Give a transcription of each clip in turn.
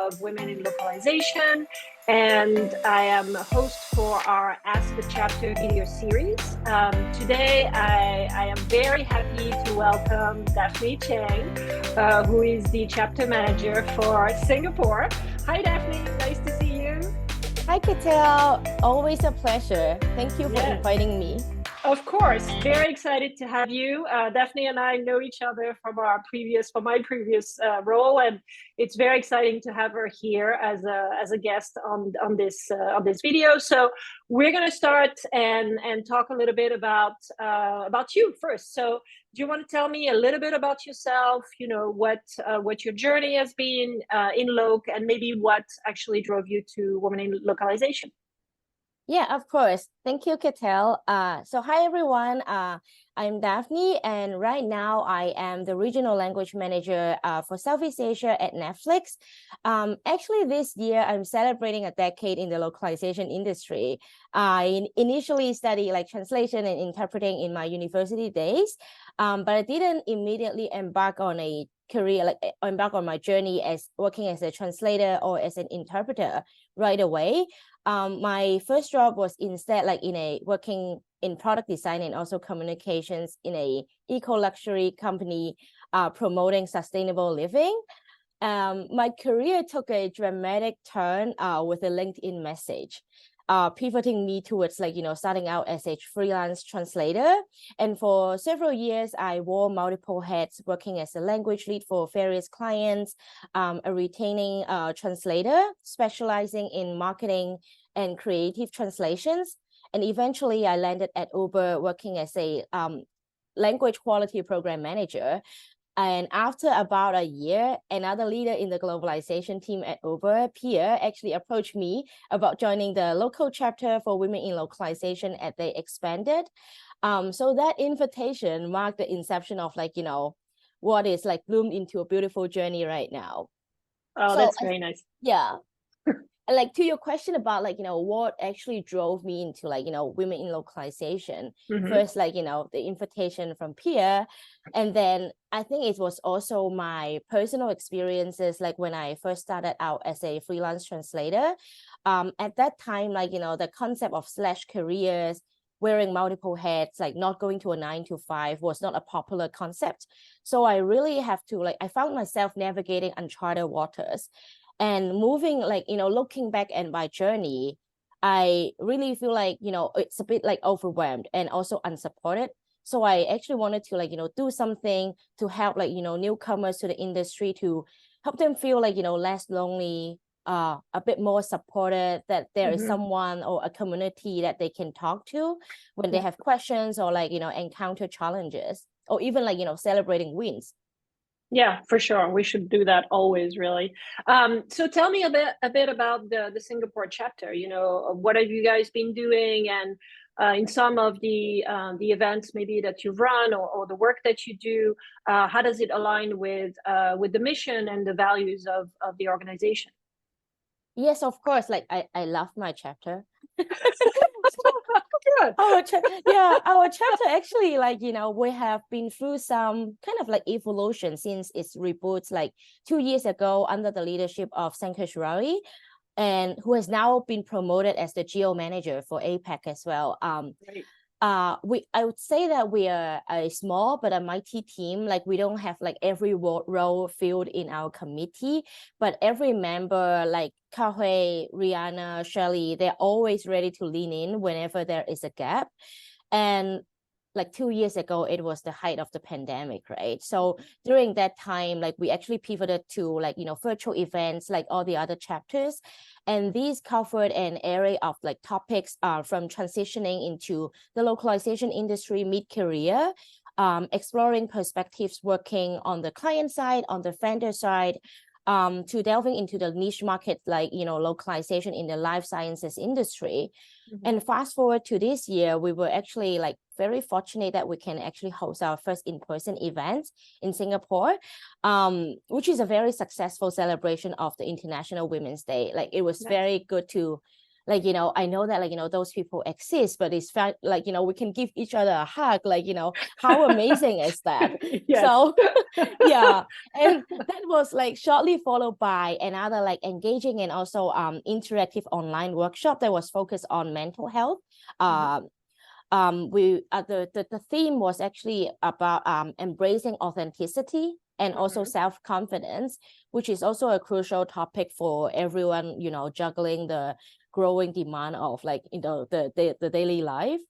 of Women in Localization, and I am a host for our Ask the Chapter video series. Today, I am very happy to welcome Daphne Cheng, who is the chapter manager for Singapore. Hi, Daphne. Nice to see you. Hi, Katell. Always a pleasure. Thank you for inviting me. Of course, very excited to have you. Daphne and I know each other from my previous role, and it's very exciting to have her here as a guest on this video. So we're going to start and talk a little bit about you first. So do you want to tell me a little bit about yourself? You know, what your journey has been in Loc, and maybe what actually drove you to Women in Localization? Yeah, of course. Thank you, Katell. So hi, everyone. I'm Daphne, and right now I am the Regional Language Manager for Southeast Asia at Netflix. Actually, this year I'm celebrating a decade in the localization industry. I initially studied translation and interpreting in my university days, but I didn't immediately embark on a career, embark on my journey as working as a translator or as an interpreter right away. My first job was instead working in product design and also communications in a eco-luxury company promoting sustainable living. My career took a dramatic turn with a LinkedIn message, pivoting me towards starting out as a freelance translator. And for several years, I wore multiple hats, working as a language lead for various clients, a retaining translator specializing in marketing and creative translations. And eventually I landed at Uber working as a language quality program manager. And after about a year, another leader in the globalization team at Uber, Pierre, actually approached me about joining the local chapter for Women in Localization as they expanded. So that invitation marked the inception of what is bloomed into a beautiful journey right now. Oh, so, that's very nice. Yeah. To your question about what actually drove me into Women in Localization. First, the invitation from Pierre, and then I think it was also my personal experiences when I first started out as a freelance translator. At that time, the concept of slash careers, wearing multiple hats, not going to a 9-to-5 was not a popular concept. So I really have to I found myself navigating uncharted waters. And moving, looking back at my journey, I really feel it's a bit overwhelmed and also unsupported. So I actually wanted to do something to help newcomers to the industry, to help them feel less lonely, a bit more supported, that there is someone or a community that they can talk to when they have questions or encounter challenges, or even celebrating wins. Yeah, for sure. We should do that always, really. So tell me a bit about the Singapore chapter. You know, what have you guys been doing, and in some of the events maybe that you've run, or the work that you do, how does it align with the mission and the values of the organization? Yes, of course. I love my chapter. Good. Our chapter actually, we have been through some kind of evolution since its reboots 2 years ago under the leadership of Sankesh Rari, and who has now been promoted as the geo manager for APAC as well. Right. I would say that we are a small but a mighty team. We don't have every role filled in our committee, but every member Kahui, Rihanna, Shirley, they're always ready to lean in whenever there is a gap. And 2 years ago, it was the height of the pandemic, right? So during that time, we actually pivoted to virtual events like all the other chapters. And these covered an array of topics from transitioning into the localization industry mid-career, exploring perspectives working on the client side, on the vendor side, to delving into the niche market, localization in the life sciences industry. And fast forward to this year, we were actually very fortunate that we can actually host our first in-person event in Singapore, which is a very successful celebration of the International Women's Day. It was very good to like, you know, I know that, like, you know, those people exist, but it's fact, like, you know, we can give each other a hug, like, you know, how amazing is that? Yes. So yeah, and that was like shortly followed by another like engaging and also interactive online workshop that was focused on mental health. The theme was actually about embracing authenticity and also self-confidence, which is also a crucial topic for everyone, you know, juggling the growing demand of, like, you know, the daily life.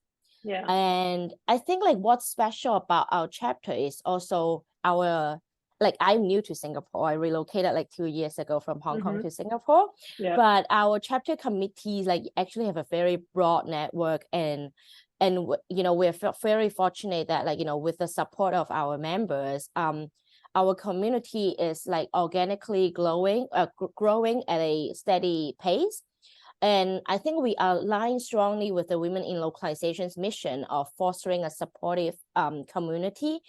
Yeah. And I think like what's special about our chapter is also our, like, I'm new to Singapore. I relocated like 2 years ago from Hong Kong to Singapore. Yeah. But our chapter committees like actually have a very broad network, and you know, we're very fortunate that, like, you know, with the support of our members, our community is like organically growing at a steady pace. And I think we align strongly with the Women in Localization's mission of fostering a supportive community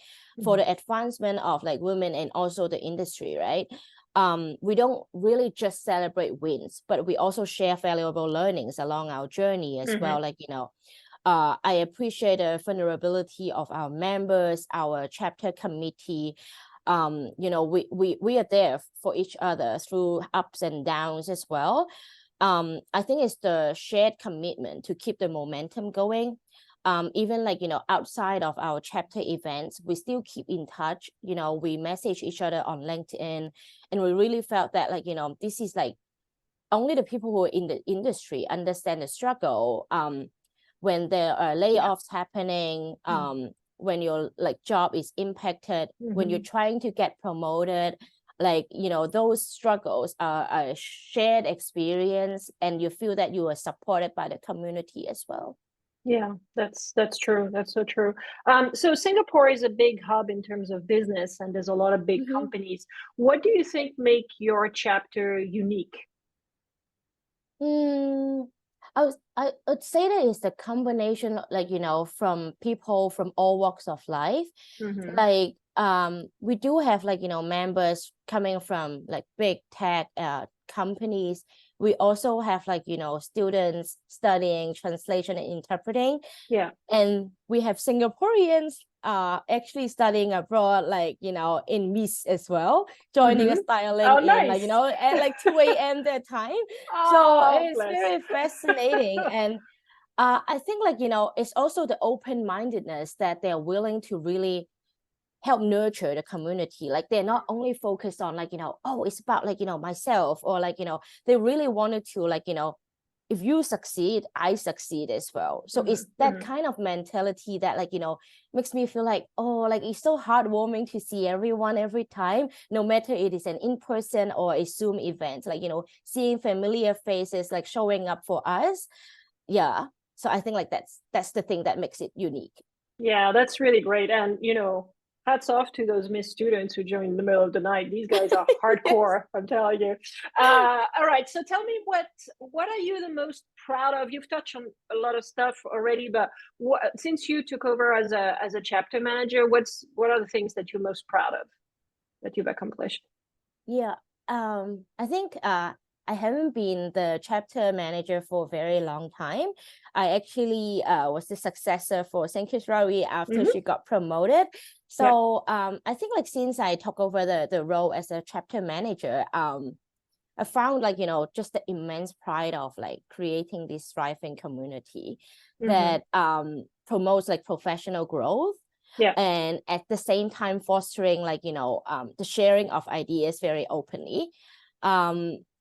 for the advancement of like women and also the industry, right? We don't really just celebrate wins, but we also share valuable learnings along our journey as well. Like, you know, I appreciate the vulnerability of our members, our chapter committee. You know, we are there for each other through ups and downs as well. I think it's the shared commitment to keep the momentum going. Even like, you know, outside of our chapter events, we still keep in touch. You know, we message each other on LinkedIn, and we really felt that, like, you know, this is like only the people who are in the industry understand the struggle. When there are layoffs happening, when your like job is impacted, when you're trying to get promoted, like, you know, those struggles are a shared experience, and you feel that you are supported by the community as well. Yeah, that's true. That's so true. So Singapore is a big hub in terms of business, and there's a lot of big companies. What do you think make your chapter unique? I would say that it's the combination, like, you know, from people from all walks of life. Like, we do have, like, you know, members coming from like big tech companies. We also have, like, you know, students studying translation and interpreting. Yeah. And we have Singaporeans actually studying abroad, like, you know, in Miss as well, joining us, styling in, like, you know, at like 2 a.m. their time. So it's very fascinating. And I think, like, you know, it's also the open-mindedness that they're willing to really help nurture the community. Like, they're not only focused on, like, you know, oh, it's about, like, you know, myself, or like, you know, they really wanted to, like, you know, if you succeed, I succeed as well. So it's that kind of mentality that, like, you know, makes me feel like, oh, like, it's so heartwarming to see everyone every time, no matter it is an in-person or a Zoom event, like, you know, seeing familiar faces like showing up for us. Yeah. So I think like that's the thing that makes it unique. Yeah, that's really great. And, you know, hats off to those Miss students who joined in the middle of the night. These guys are hardcore, I'm telling you. All right, so tell me, what are you the most proud of? You've touched on a lot of stuff already, but since you took over as a chapter manager, what are the things that you're most proud of that you've accomplished? Yeah, I think I haven't been the chapter manager for a very long time. I actually was the successor for Sankishrawi after she got promoted. So I think, like, since I took over the role as a chapter manager, I found, like, you know, just the immense pride of like creating this thriving community that promotes like professional growth. Yeah. And at the same time fostering, like, you know, the sharing of ideas very openly.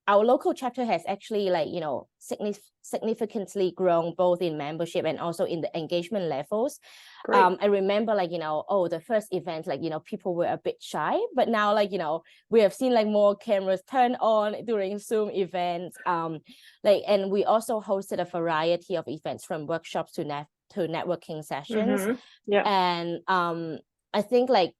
Our local chapter has actually, like, you know, significantly grown both in membership and also in the engagement levels. I remember, like, you know, oh, the first event, like, you know, people were a bit shy, but now, like, you know, we have seen like more cameras turn on during Zoom events. Like, and we also hosted a variety of events from workshops to networking sessions. And I think, like,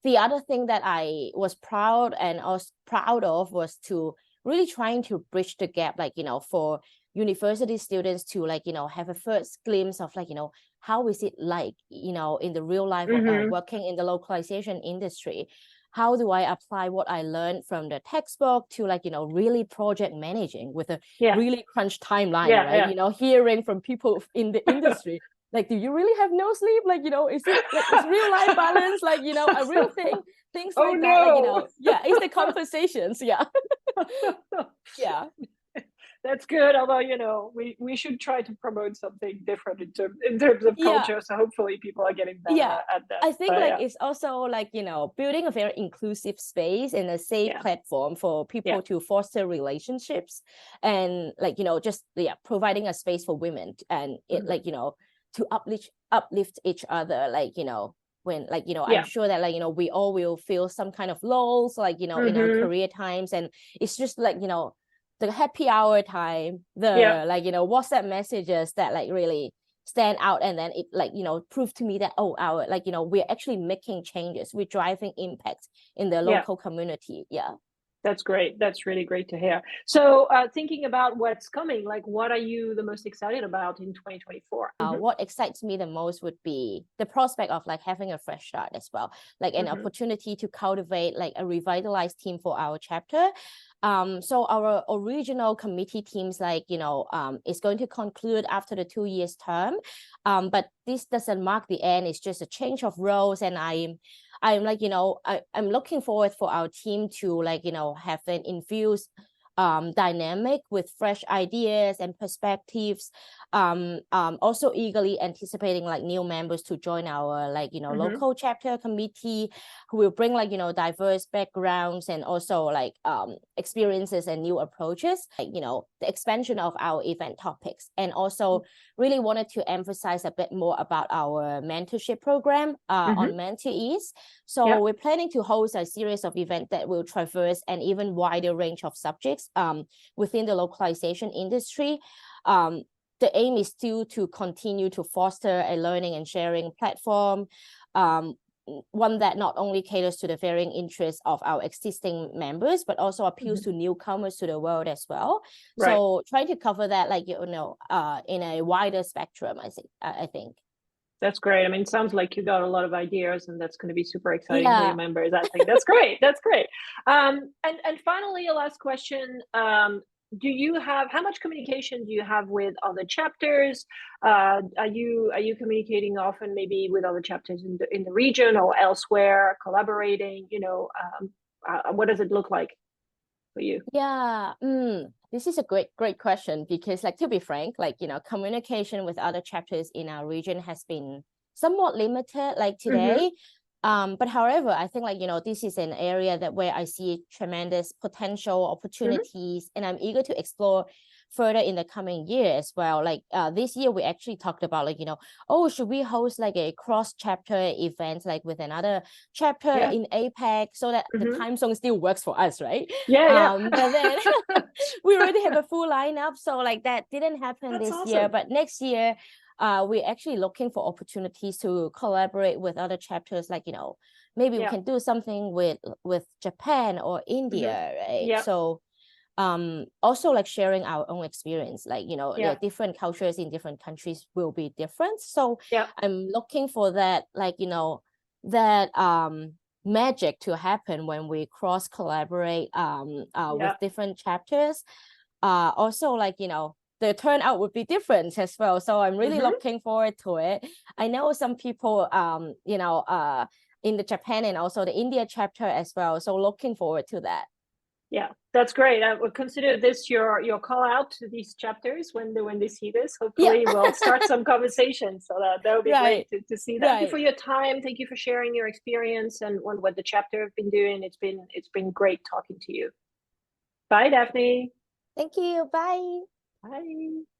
the other thing that I was proud of was to really trying to bridge the gap, like, you know, for university students to, like, you know, have a first glimpse of, like, you know, how is it like, you know, in the real life of working in the localization industry. how do I apply what I learned from the textbook to like, really project managing with a really crunch timeline, right? Hearing from people in the industry, like, do you really have no sleep? Like, is it like, is real life balance, like, a real thing? Things like that, like, it's the conversations. Yeah. That's good. Although, we should try to promote something different in terms of culture. So hopefully people are getting better at that. I think it's also like, building a very inclusive space and a safe platform for people to foster relationships, and like, just providing a space for women, and it like, to uplift each other, like, when like, I'm sure that like, we all will feel some kind of lows, like, in our career times, and it's just like, the happy hour time, the like, WhatsApp messages that like really stand out, and then it like, prove to me that, oh, our like, we're actually making changes, we're driving impact in the local community. That's great. That's really great to hear. So thinking about what's coming, like, what are you the most excited about in 2024? What excites me the most would be the prospect of like having a fresh start as well, like an opportunity to cultivate like a revitalized team for our chapter. So our original committee teams, like, is going to conclude after the 2 years term. But this doesn't mark the end. It's just a change of roles. And I'm like, I'm looking forward for our team to like, have an infused dynamic with fresh ideas and perspectives. Also eagerly anticipating like new members to join our like, local chapter committee, who will bring like, diverse backgrounds and also like experiences and new approaches, like, the expansion of our event topics. And also really wanted to emphasize a bit more about our mentorship program on mentees. So we're planning to host a series of events that will traverse an even wider range of subjects within the localization industry. The aim is still to continue to foster a learning and sharing platform, one that not only caters to the varying interests of our existing members, but also appeals to newcomers to the world as well. So trying to cover that, like, in a wider spectrum, I think. That's great. I mean, it sounds like you got a lot of ideas, and that's going to be super exciting for your members. I think that's great. That's great. And finally, a last question. How much communication do you have with other chapters? Are you communicating often, maybe with other chapters in the region or elsewhere, collaborating? What does it look like for you? This is a great question, because like, to be frank, like, communication with other chapters in our region has been somewhat limited like today. But however, I think like, this is an area where I see tremendous potential opportunities, and I'm eager to explore further in the coming year as well. Like this year, we actually talked about like, should we host like a cross chapter event, like with another chapter in APAC, so that the time zone still works for us, right? But then we already have a full lineup, so like that didn't happen this year. But next year, we're actually looking for opportunities to collaborate with other chapters, like, maybe we can do something with Japan or India, right? So also like sharing our own experience, like, the different cultures in different countries will be different. So I'm looking for that, like, that magic to happen when we cross collaborate with different chapters. Also, like, the turnout would be different as well. So I'm really looking forward to it. I know some people, in the Japan and also the India chapter as well. So looking forward to that. Yeah, that's great. I would consider this your call out to these chapters when they see this. Hopefully we'll start some conversation. So that would be great to see that. Thank you for your time. Thank you for sharing your experience and what the chapter have been doing. It's been great talking to you. Bye, Daphne. Thank you. Bye. Bye.